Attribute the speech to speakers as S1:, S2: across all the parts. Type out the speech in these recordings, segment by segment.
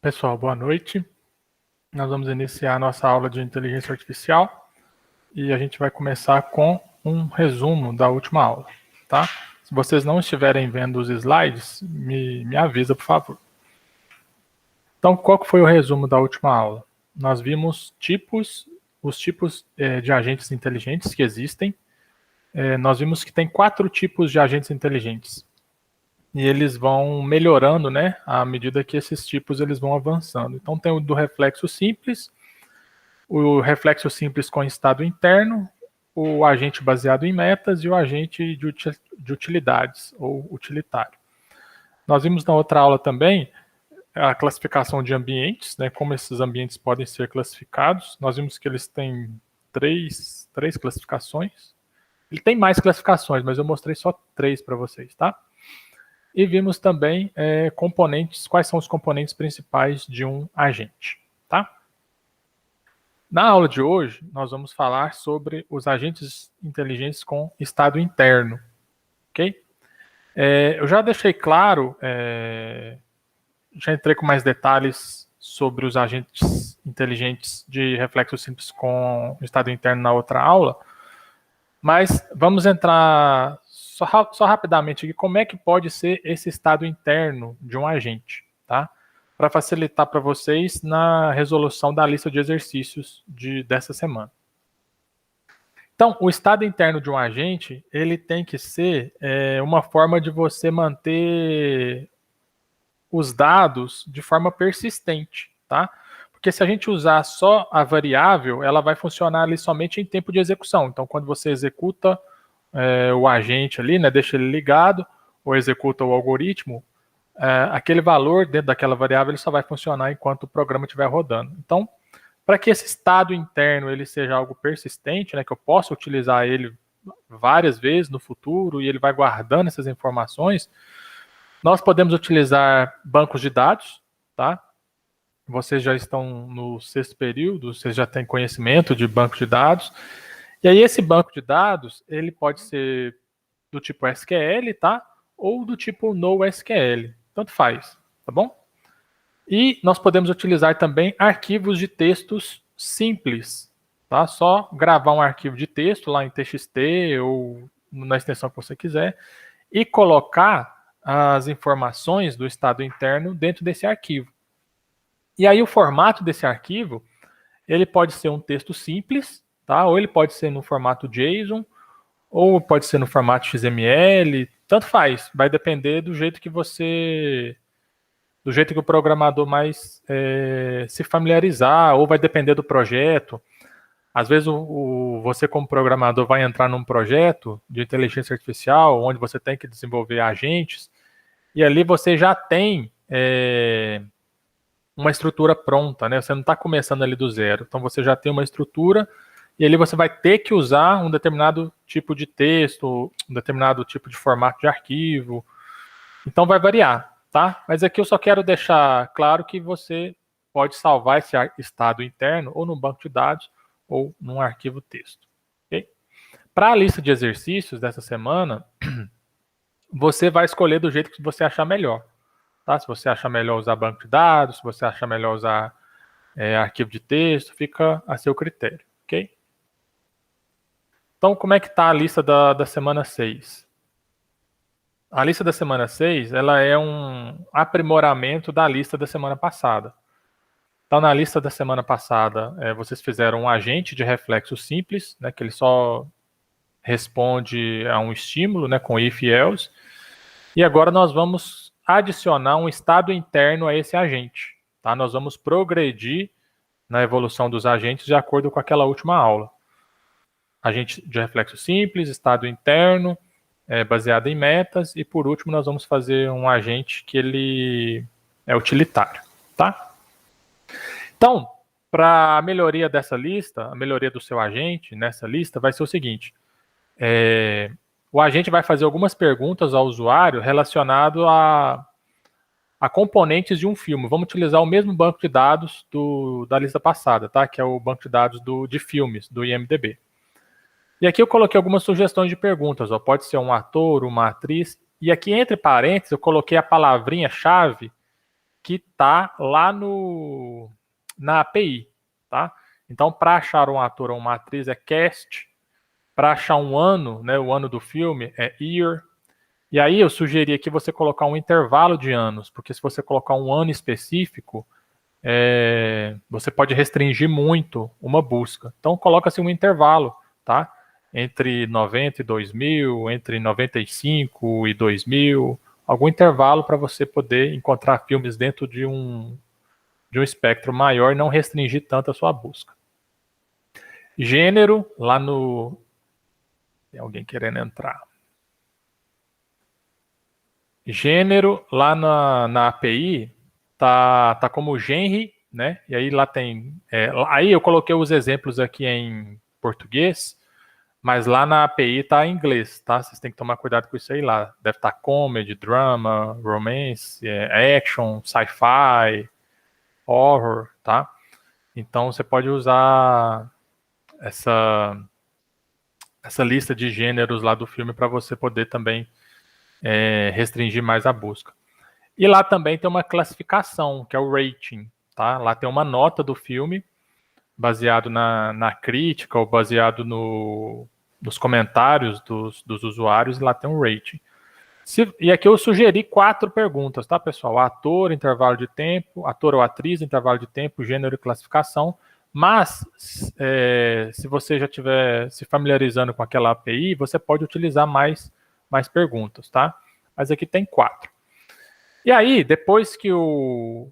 S1: Pessoal, boa noite. Nós vamos iniciar a nossa aula de inteligência artificial e a gente vai começar com um resumo da última aula, tá? Se vocês não estiverem vendo os slides, me avisa, por favor. Então, qual que foi o resumo da última aula? Nós vimos os tipos de agentes inteligentes que existem. Nós vimos que tem 4 tipos de agentes inteligentes. E eles vão melhorando, né, à medida que esses tipos eles vão avançando. Então tem o do reflexo simples, o reflexo simples com estado interno, o agente baseado em metas e o agente de utilidades, ou utilitário. Nós vimos na outra aula também a classificação de ambientes, né, como esses ambientes podem ser classificados. Nós vimos que eles têm três classificações. Ele tem mais classificações, mas eu mostrei só 3 para vocês, tá? E vimos também componentes, quais são os componentes principais de um agente, tá? Na aula de hoje, nós vamos falar sobre os agentes inteligentes com estado interno, ok? Eu já deixei claro, já entrei com mais detalhes sobre os agentes inteligentes de reflexo simples com estado interno na outra aula, mas vamos entrar só rapidamente aqui, como é que pode ser esse estado interno de um agente, tá? Para facilitar para vocês na resolução da lista de exercícios dessa semana. Então, o estado interno de um agente, ele tem que ser uma forma de você manter os dados de forma persistente, tá? Porque se a gente usar só a variável, ela vai funcionar ali somente em tempo de execução. Então, quando você executa o agente ali, né, deixa ele ligado, ou executa o algoritmo, aquele valor dentro daquela variável ele só vai funcionar enquanto o programa estiver rodando. Então, para que esse estado interno ele seja algo persistente, né, que eu possa utilizar ele várias vezes no futuro e ele vai guardando essas informações, nós podemos utilizar bancos de dados, tá? Vocês já estão no 6º período, vocês já têm conhecimento de banco de dados. E aí esse banco de dados, ele pode ser do tipo SQL, tá? Ou do tipo NoSQL, tanto faz, tá bom? E nós podemos utilizar também arquivos de textos simples, tá? Só gravar um arquivo de texto lá em TXT ou na extensão que você quiser e colocar as informações do estado interno dentro desse arquivo. E aí o formato desse arquivo, ele pode ser um texto simples, tá? Ou ele pode ser no formato JSON, ou pode ser no formato XML, tanto faz. Vai depender do jeito que o programador mais se familiarizar, ou vai depender do projeto. Às vezes você como programador vai entrar num projeto de inteligência artificial, onde você tem que desenvolver agentes, e ali você já tem uma estrutura pronta, né? Você não está começando ali do zero. Então você já tem uma estrutura e ali você vai ter que usar um determinado tipo de texto, um determinado tipo de formato de arquivo. Então vai variar, tá? Mas aqui eu só quero deixar claro que você pode salvar esse estado interno ou no banco de dados ou num arquivo texto. Okay? Para a lista de exercícios dessa semana, você vai escolher do jeito que você achar melhor. Tá? Se você achar melhor usar banco de dados, se você achar melhor usar arquivo de texto, fica a seu critério, ok? Então, como é que está a lista da semana 6? A lista da semana 6, ela é um aprimoramento da lista da semana passada. Então, na lista da semana passada, vocês fizeram um agente de reflexo simples, né, que ele só responde a um estímulo, né, com if e else. E agora nós vamos adicionar um estado interno a esse agente. Tá? Nós vamos progredir na evolução dos agentes de acordo com aquela última aula. Agente de reflexo simples, estado interno, baseado em metas, e por último nós vamos fazer um agente que ele é utilitário. Tá? Então, para a melhoria dessa lista, a melhoria do seu agente nessa lista vai ser o seguinte: o agente vai fazer algumas perguntas ao usuário relacionado a componentes de um filme. Vamos utilizar o mesmo banco de dados da lista passada, tá? Que é o banco de dados de filmes, do IMDb. E aqui eu coloquei algumas sugestões de perguntas. Ó. Pode ser um ator, uma atriz. E aqui, entre parênteses, eu coloquei a palavrinha-chave, que está lá na API, tá? Então, para achar um ator ou uma atriz é cast, para achar um ano, né, o ano do filme é year. E aí eu sugeri aqui você colocar um intervalo de anos, porque se você colocar um ano específico, você pode restringir muito uma busca. Então coloca-se um intervalo, tá? Entre 90 e 2000, entre 95 e 2000, algum intervalo para você poder encontrar filmes dentro de um espectro maior e não restringir tanto a sua busca. Gênero, lá no... Tem alguém querendo entrar. Gênero, lá na API, tá como genre, né? E aí lá tem... aí eu coloquei os exemplos aqui em português, mas lá na API tá em inglês, tá? Vocês têm que tomar cuidado com isso aí lá. Deve estar comedy, drama, romance, action, sci-fi, horror, tá? Então você pode usar essa lista de gêneros lá do filme para você poder também restringir mais a busca. E lá também tem uma classificação, que é o rating, tá? Lá tem uma nota do filme, baseado na crítica ou baseado nos comentários dos usuários, e lá tem um rating. E aqui eu sugeri 4 perguntas, tá, pessoal? Ator, intervalo de tempo, ator ou atriz, intervalo de tempo, gênero e classificação. Mas, se você já estiver se familiarizando com aquela API, você pode utilizar mais perguntas, tá? Mas aqui tem 4. E aí, depois que o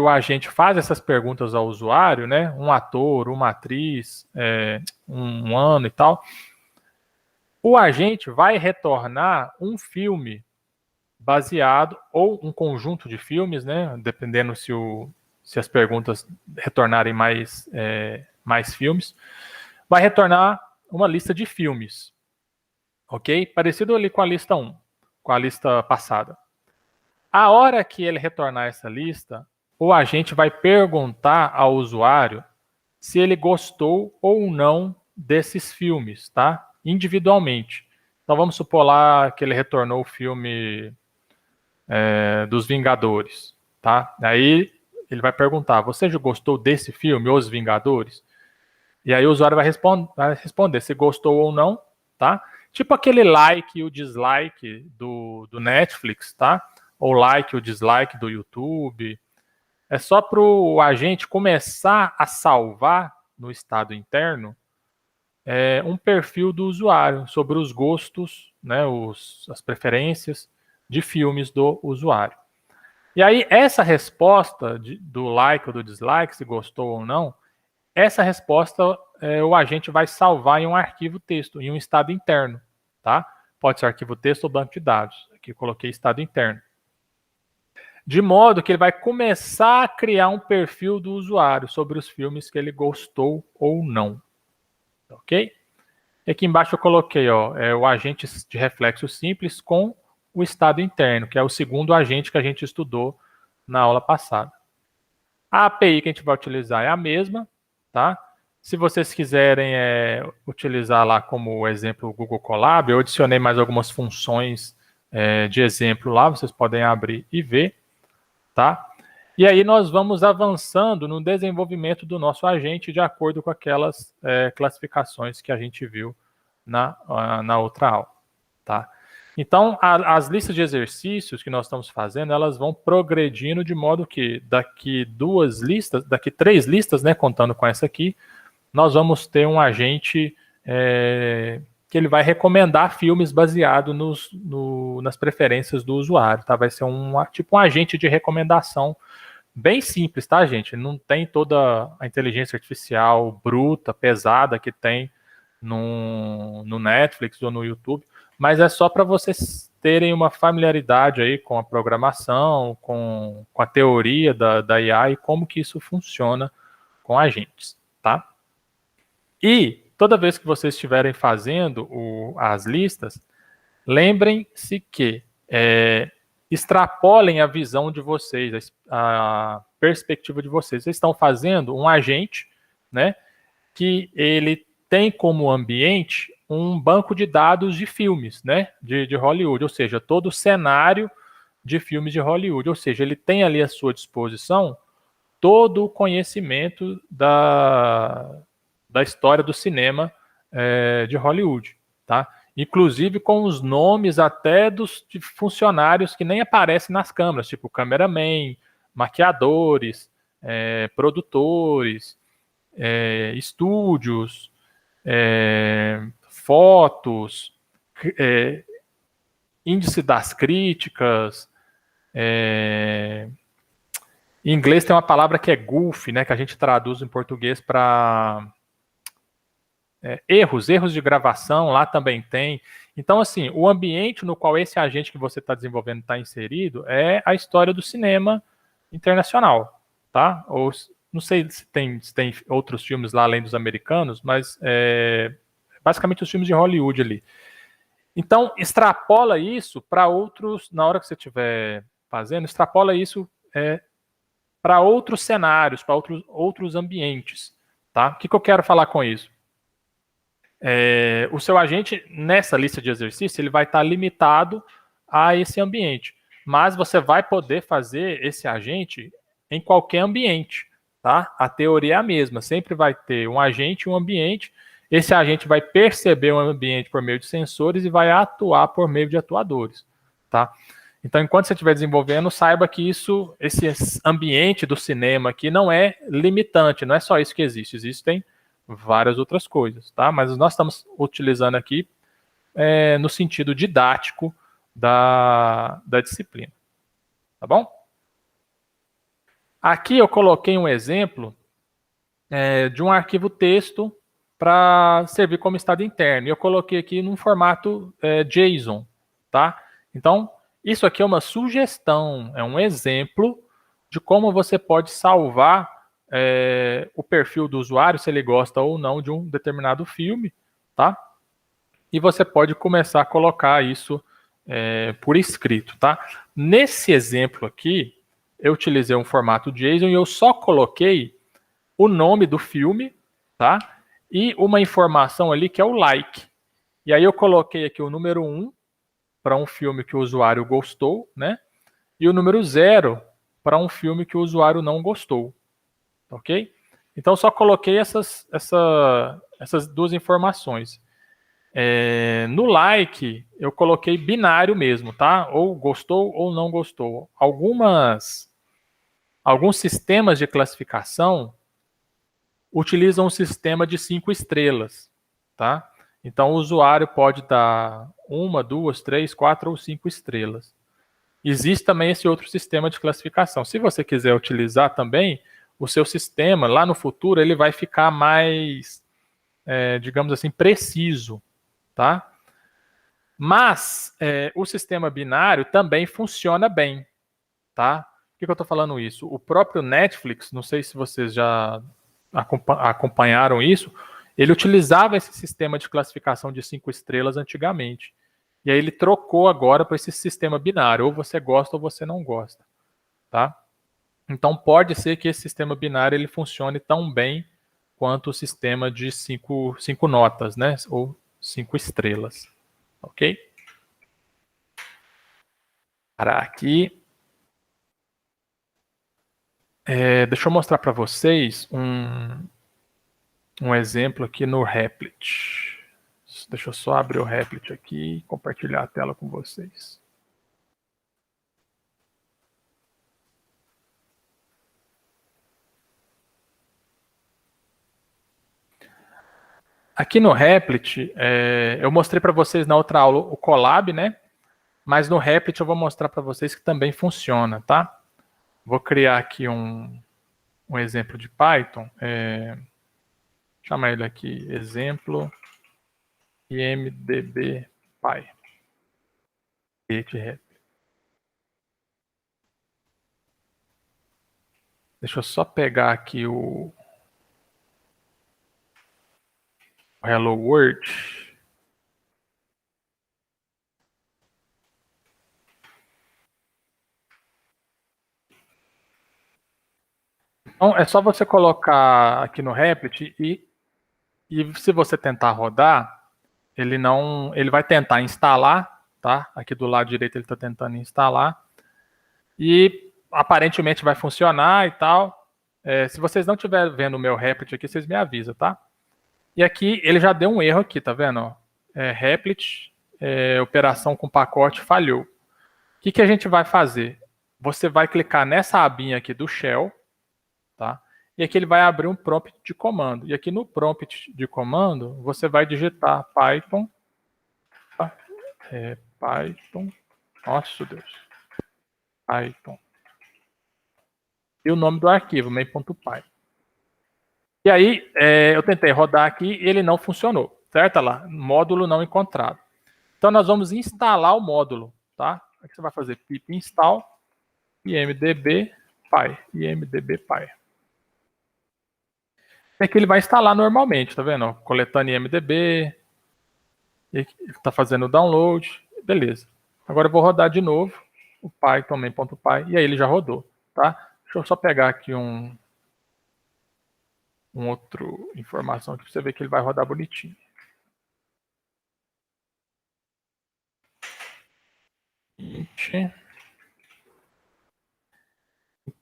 S1: agente faz essas perguntas ao usuário, né? Um ator, uma atriz, um ano e tal, o agente vai retornar um filme baseado, ou um conjunto de filmes, né? Dependendo se as perguntas retornarem mais filmes, vai retornar uma lista de filmes, ok? Parecido ali com a lista 1, com a lista passada. A hora que ele retornar essa lista, o agente vai perguntar ao usuário se ele gostou ou não desses filmes, tá? Individualmente. Então vamos supor lá que ele retornou o filme dos Vingadores, tá? Aí ele vai perguntar: você já gostou desse filme, Os Vingadores? E aí o usuário vai responder se gostou ou não, tá? Tipo aquele like e o dislike do Netflix, tá? Ou like ou dislike do YouTube. É só para o agente começar a salvar no estado interno um perfil do usuário sobre os gostos, né, as preferências de filmes do usuário. E aí essa resposta do like ou do dislike, se gostou ou não, essa resposta o agente vai salvar em um arquivo texto, em um estado interno, tá? Pode ser arquivo texto ou banco de dados. Aqui eu coloquei estado interno. De modo que ele vai começar a criar um perfil do usuário sobre os filmes que ele gostou ou não. Ok? E aqui embaixo eu coloquei o agente de reflexo simples com o estado interno, que é o segundo agente que a gente estudou na aula passada. A API que a gente vai utilizar é a mesma, tá? Se vocês quiserem utilizar lá como exemplo o Google Colab, eu adicionei mais algumas funções de exemplo lá, vocês podem abrir e ver, tá? E aí nós vamos avançando no desenvolvimento do nosso agente de acordo com aquelas classificações que a gente viu na outra aula, tá? Então, as listas de exercícios que nós estamos fazendo, elas vão progredindo de modo que daqui 3 listas, né, contando com essa aqui, nós vamos ter um agente que ele vai recomendar filmes baseado nas preferências do usuário, tá? Vai ser tipo um agente de recomendação bem simples, tá, gente? Não tem toda a inteligência artificial bruta, pesada que tem no Netflix ou no YouTube, mas é só para vocês terem uma familiaridade aí com a programação, com a teoria da IA e como que isso funciona com agentes, tá? E toda vez que vocês estiverem fazendo as listas, lembrem-se que extrapolem a visão de vocês, a perspectiva de vocês. Vocês estão fazendo um agente, né, que ele tem como ambiente um banco de dados de filmes, né, de Hollywood, ou seja, todo o cenário de filmes de Hollywood, ou seja, ele tem ali à sua disposição todo o conhecimento da história do cinema de Hollywood, tá? Inclusive com os nomes até dos funcionários que nem aparecem nas câmeras, tipo cameraman, maquiadores, produtores, estúdios, fotos, índice das críticas. Em inglês tem uma palavra que é goof, né, que a gente traduz em português para erros de gravação, lá também tem. Então, assim, o ambiente no qual esse agente que você está desenvolvendo está inserido é a história do cinema internacional, tá? Ou não sei se tem outros filmes lá além dos americanos, mas basicamente os filmes de Hollywood ali. Então, extrapola isso para outros, na hora que você estiver fazendo, extrapola isso para outros cenários, para outros ambientes, tá? O que eu quero falar com isso? O seu agente, nessa lista de exercício, ele vai estar limitado a esse ambiente, mas você vai poder fazer esse agente em qualquer ambiente, tá? A teoria é a mesma, sempre vai ter um agente e um ambiente. Esse agente vai perceber o ambiente por meio de sensores e vai atuar por meio de atuadores, tá? Então, enquanto você estiver desenvolvendo, saiba que esse ambiente do cinema aqui não é limitante, não é só isso que existe, existem várias outras coisas, tá? Mas nós estamos utilizando aqui no sentido didático da disciplina, tá bom? Aqui eu coloquei um exemplo de um arquivo texto para servir como estado interno. E eu coloquei aqui num formato JSON, tá? Então, isso aqui é uma sugestão, é um exemplo de como você pode salvar o perfil do usuário, se ele gosta ou não de um determinado filme, tá? E você pode começar a colocar isso por escrito, tá? Nesse exemplo aqui, eu utilizei um formato JSON e eu só coloquei o nome do filme, tá? E uma informação ali que é o like. E aí eu coloquei aqui o número 1 para um filme que o usuário gostou, né? E o número 0 para um filme que o usuário não gostou. Ok? Então, só coloquei essas duas informações. No like, eu coloquei binário mesmo, tá? Ou gostou ou não gostou. Alguns sistemas de classificação utilizam um sistema de 5 estrelas, tá? Então, o usuário pode dar 1, 2, 3, 4 ou 5 estrelas. Existe também esse outro sistema de classificação. Se você quiser utilizar também, o seu sistema, lá no futuro, ele vai ficar mais, digamos assim, preciso, tá? Mas o sistema binário também funciona bem, tá? Por que eu estou falando isso? O próprio Netflix, não sei se vocês já acompanharam isso, ele utilizava esse sistema de classificação de 5 estrelas antigamente. E aí ele trocou agora para esse sistema binário, ou você gosta ou você não gosta, tá? Então pode ser que esse sistema binário ele funcione tão bem quanto o sistema de 5 notas, né? Ou 5 estrelas, ok? Para aqui. Deixa eu mostrar para vocês um exemplo aqui no Replit. Deixa eu só abrir o Replit aqui e compartilhar a tela com vocês. Aqui no Replit, eu mostrei para vocês na outra aula o Colab, né? Mas no Replit eu vou mostrar para vocês que também funciona, tá? Vou criar aqui um exemplo de Python. Chamar ele aqui, exemplo imdb py. Deixa eu só pegar aqui o Hello World. Então, é só você colocar aqui no Replit e se você tentar rodar, ele vai tentar instalar, tá? Aqui do lado direito ele está tentando instalar, E aparentemente vai funcionar e tal. Se vocês não estiverem vendo o meu Replit aqui, vocês me avisam, tá? E aqui ele já deu um erro aqui, tá vendo? Replit, operação com pacote falhou. O que a gente vai fazer? Você vai clicar nessa abinha aqui do Shell, tá? E aqui ele vai abrir um prompt de comando. E aqui no prompt de comando, você vai digitar Python, Python, nossa Deus, Python. E o nome do arquivo, main.py. E aí, eu tentei rodar aqui e ele não funcionou, certo? Olha lá, módulo não encontrado. Então, nós vamos instalar o módulo, tá? Aqui você vai fazer pip install imdb py. E aqui ele vai instalar normalmente, tá vendo? Coletando imdb, está fazendo o download, beleza. Agora eu vou rodar de novo o python main.py e aí ele já rodou, tá? Deixa eu só pegar aqui um outro informação aqui para você ver que ele vai rodar bonitinho.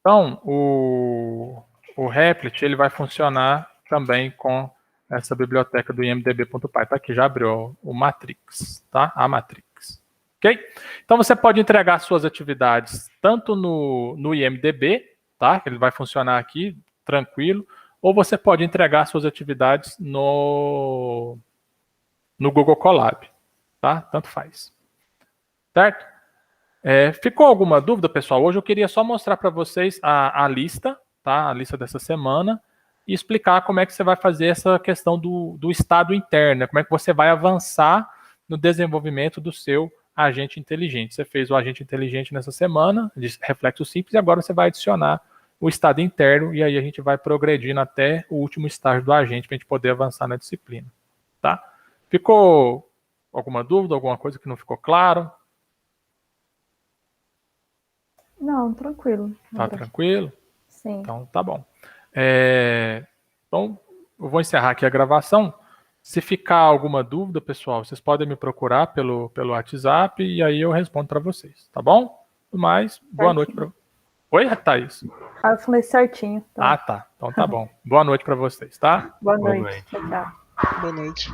S1: Então, o Replit ele vai funcionar também com essa biblioteca do imdb.py. Tá aqui, já abriu o Matrix, tá? A Matrix. Ok? Então, você pode entregar suas atividades tanto no IMDb, tá? Que ele vai funcionar aqui, tranquilo. Ou você pode entregar suas atividades no Google Colab, tá? Tanto faz. Certo? Ficou alguma dúvida, pessoal? Hoje eu queria só mostrar para vocês a lista, tá? A lista dessa semana, e explicar como é que você vai fazer essa questão do estado interno, né? Como é que você vai avançar no desenvolvimento do seu agente inteligente. Você fez o agente inteligente nessa semana, de reflexo simples, e agora você vai adicionar o estado interno, e aí a gente vai progredindo até o último estágio do agente para a gente poder avançar na disciplina, tá? Ficou alguma dúvida, alguma coisa que não ficou claro?
S2: Não, tranquilo.
S1: Tá tranquilo?
S2: Sim.
S1: Então, tá bom. Então, eu vou encerrar aqui a gravação. Se ficar alguma dúvida, pessoal, vocês podem me procurar pelo WhatsApp e aí eu respondo para vocês, tá bom? Mas, boa noite para... Oi, Thaís?
S2: Eu falei certinho.
S1: Então. Ah, tá. Então tá bom. Boa noite para vocês, tá?
S2: Boa noite. Tchau, tchau.
S3: Boa noite.